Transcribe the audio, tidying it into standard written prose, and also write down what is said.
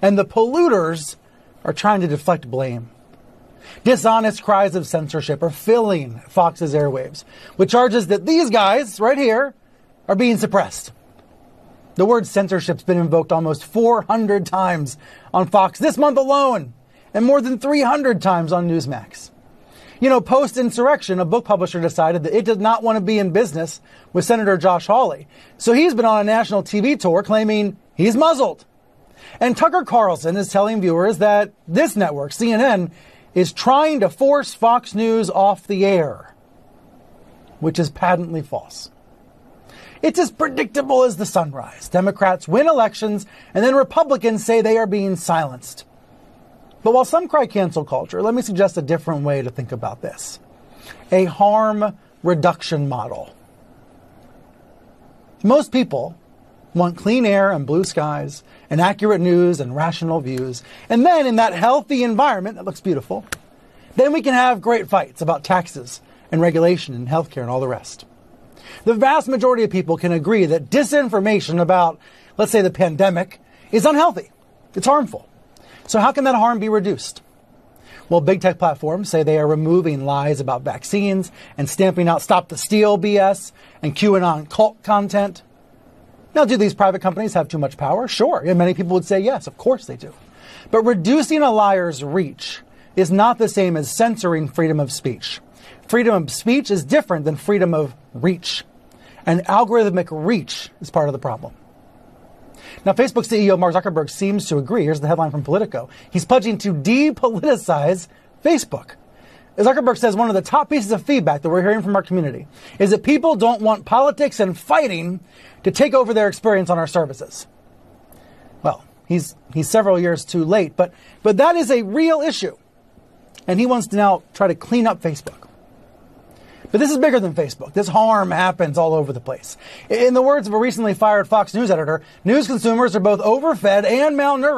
And the polluters are trying to deflect blame. Dishonest cries of censorship are filling Fox's airwaves with charges that these guys right here are being suppressed. The word censorship's been invoked almost 400 times on Fox this month alone, and more than 300 times on Newsmax. You know, post-insurrection, a book publisher decided that it did not want to be in business with Senator Josh Hawley. So he's been on a national TV tour claiming he's muzzled. And Tucker Carlson is telling viewers that this network, CNN, is trying to force Fox News off the air, which is patently false. It's as predictable as the sunrise. Democrats win elections, and then Republicans say they are being silenced. But while some cry cancel culture, let me suggest a different way to think about this. A harm reduction model. Most people want clean air and blue skies, and accurate news and rational views. And then in that healthy environment that looks beautiful, then we can have great fights about taxes and regulation and healthcare and all the rest. The vast majority of people can agree that disinformation about, let's say, the pandemic is unhealthy. It's harmful. So how can that harm be reduced? Well, big tech platforms say they are removing lies about vaccines and stamping out Stop the Steal BS and QAnon cult content. Now, do these private companies have too much power? Sure. And many people would say yes, of course they do. But reducing a liar's reach is not the same as censoring freedom of speech. Freedom of speech is different than freedom of reach. And algorithmic reach is part of the problem. Now, Facebook CEO Mark Zuckerberg seems to agree. Here's the headline from Politico. He's pledging to depoliticize Facebook. Zuckerberg says one of the top pieces of feedback that we're hearing from our community is that people don't want politics and fighting to take over their experience on our services. Well, he's several years too late, but that is a real issue. And he wants to now try to clean up Facebook. But this is bigger than Facebook. This harm happens all over the place. In the words of a recently fired Fox News editor, news consumers are both overfed and malnourished.